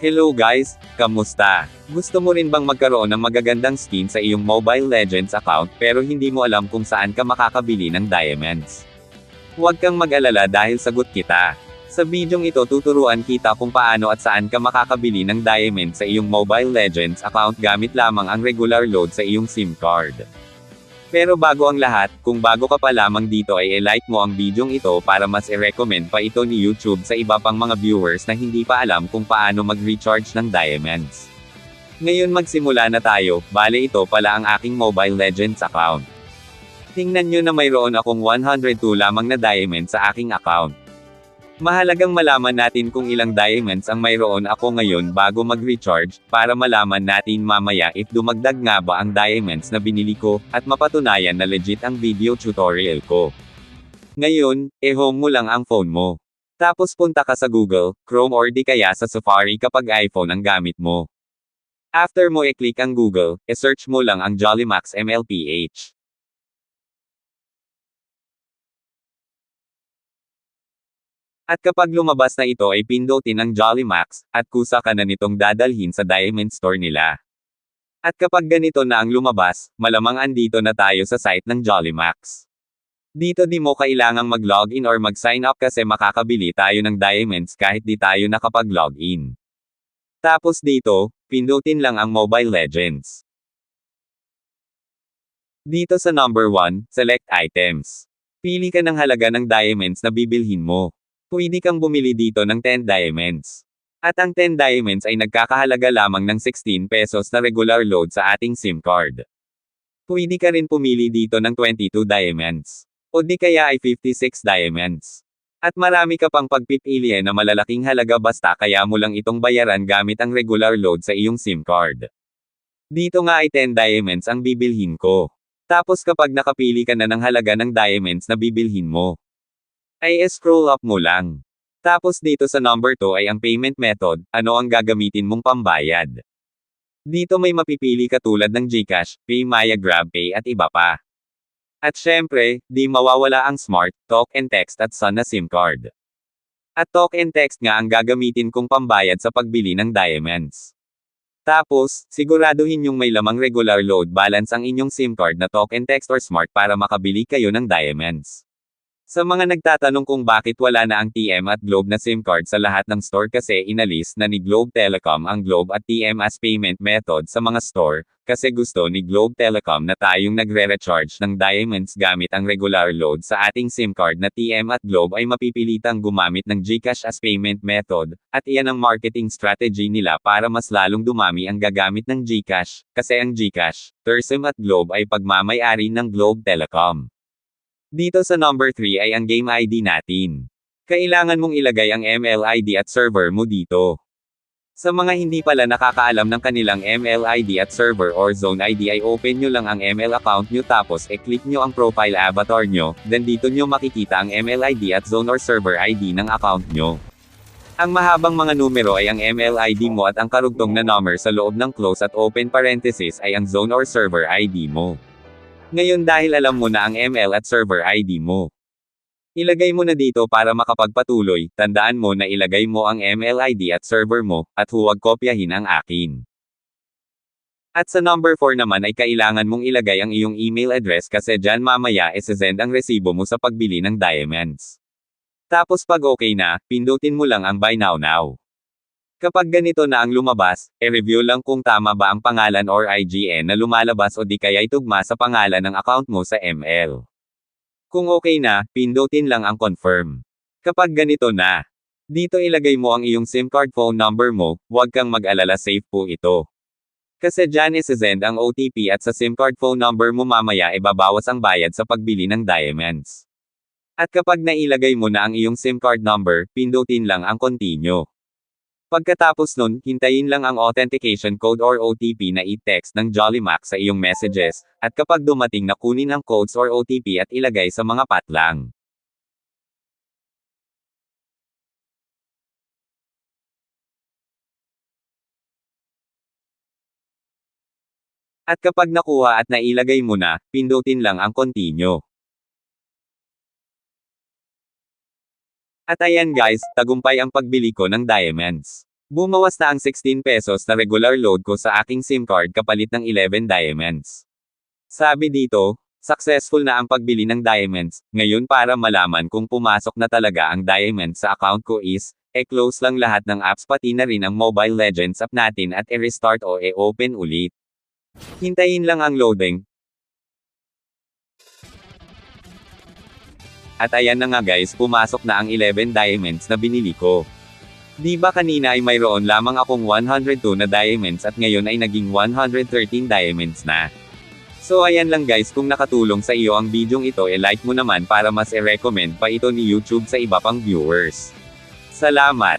Hello guys, kamusta? Gusto mo rin bang magkaroon ng magagandang skin sa iyong Mobile Legends account pero hindi mo alam kung saan ka makakabili ng diamonds? Huwag kang mag-alala dahil sagot kita. Sa bidyong ito tuturuan kita kung paano at saan ka makakabili ng diamonds sa iyong Mobile Legends account gamit lamang ang regular load sa iyong SIM card. Pero bago ang lahat, kung bago ka pa lamang dito ay i-like mo ang bidyong ito para mas i-recommend pa ito ni YouTube sa iba pang mga viewers na hindi pa alam kung paano mag-recharge ng diamonds. Ngayon magsimula na tayo, bale ito pala ang aking Mobile Legends account. Tingnan nyo na mayroon akong 102 lamang na diamonds sa aking account. Mahalagang malaman natin kung ilang diamonds ang mayroon ako ngayon bago mag-recharge, para malaman natin mamaya if dumagdag nga ba ang diamonds na binili ko, at mapatunayan na legit ang video tutorial ko. Ngayon, home mo lang ang phone mo. Tapos punta ka sa Google, Chrome or di kaya sa Safari kapag iPhone ang gamit mo. After mo i-click ang Google, search mo lang ang Jollymax MLPH. At kapag lumabas na ito ay pindutin ang Jollymax, at kusa ka na nitong dadalhin sa Diamond Store nila. At kapag ganito na ang lumabas, malamang andito na tayo sa site ng Jollymax. Dito di mo kailangang mag-login or mag-sign up kasi makakabili tayo ng diamonds kahit di tayo nakapag-login. Tapos dito, pindutin lang ang Mobile Legends. Dito sa number 1, select items. Pili ka ng halaga ng diamonds na bibilhin mo. Pwede kang bumili dito ng 10 diamonds. At ang 10 diamonds ay nagkakahalaga lamang ng 16 pesos na regular load sa ating SIM card. Pwede ka rin pumili dito ng 22 diamonds. O di kaya ay 56 diamonds. At marami ka pang pagpipilian na malalaking halaga basta kaya mo lang itong bayaran gamit ang regular load sa iyong SIM card. Dito nga ay 10 diamonds ang bibilhin ko. Tapos kapag nakapili ka na ng halaga ng diamonds na bibilhin mo, ay scroll up mo lang. Tapos dito sa number 2 ay ang payment method, ano ang gagamitin mong pambayad. Dito may mapipili ka tulad ng GCash, PayMaya, GrabPay at iba pa. At syempre, di mawawala ang Smart, Talk and Text at Sun na SIM card. At Talk and Text nga ang gagamitin kong pambayad sa pagbili ng diamonds. Tapos, siguraduhin yung may lamang regular load balance ang inyong SIM card na Talk and Text or Smart para makabili kayo ng diamonds. Sa mga nagtatanong kung bakit wala na ang TM at Globe na SIM card sa lahat ng store kasi inalis na ni Globe Telecom ang Globe at TM as payment method sa mga store, kasi gusto ni Globe Telecom na tayong nagre-recharge ng diamonds gamit ang regular load sa ating SIM card na TM at Globe ay mapipilitang gumamit ng GCash as payment method, at iyan ang marketing strategy nila para mas lalong dumami ang gagamit ng GCash, kasi ang GCash, TM at Globe ay pagmamay-ari ng Globe Telecom. Dito sa number 3 ay ang game ID natin. Kailangan mong ilagay ang ML ID at server mo dito. Sa mga hindi pala nakakaalam ng kanilang ML ID at server or zone ID ay open nyo lang ang ML account nyo tapos click nyo ang profile avatar nyo, then dito nyo makikita ang ML ID at zone or server ID ng account nyo. Ang mahabang mga numero ay ang ML ID mo at ang karugtong na number sa loob ng close at open parenthesis ay ang zone or server ID mo. Ngayon dahil alam mo na ang ML at server ID mo, ilagay mo na dito para makapagpatuloy, tandaan mo na ilagay mo ang ML ID at server mo, at huwag kopyahin ang akin. At sa number 4 naman ay kailangan mong ilagay ang iyong email address kasi dyan mamaya isesend ang resibo mo sa pagbili ng diamonds. Tapos pag okay na, pindutin mo lang ang Buy Now Now. Kapag ganito na ang lumabas, review lang kung tama ba ang pangalan or IGN na lumalabas o di kaya'y tugma sa pangalan ng account mo sa ML. Kung okay na, pindutin lang ang confirm. Kapag ganito na, dito ilagay mo ang iyong SIM card phone number mo, huwag kang mag-alala, safe po ito. Kasi dyan isesend ang OTP at sa SIM card phone number mo mamaya ibabawas ang bayad sa pagbili ng diamonds. At kapag nailagay mo na ang iyong SIM card number, pindutin lang ang continue. Pagkatapos nun, hintayin lang ang authentication code or OTP na i-text ng Jollymax sa iyong messages, at kapag dumating na kunin ang codes or OTP at ilagay sa mga patlang. At kapag nakuha at nailagay mo na, pindutin lang ang continue. At ayan guys, tagumpay ang pagbili ko ng diamonds. Bumawas na ang 16 pesos na regular load ko sa aking SIM card kapalit ng 11 diamonds. Sabi dito, successful na ang pagbili ng diamonds. Ngayon para malaman kung pumasok na talaga ang diamonds sa account ko is, close lang lahat ng apps pati na rin ang Mobile Legends app natin at i-restart o open ulit. Hintayin lang ang loading. At ayan na nga guys, pumasok na ang 11 diamonds na binili ko. Di ba kanina ay mayroon lamang akong 102 na diamonds at ngayon ay naging 113 diamonds na. So ayan lang guys, kung nakatulong sa iyo ang bidyong ito like mo naman para mas i-recommend pa ito ni YouTube sa iba pang viewers. Salamat!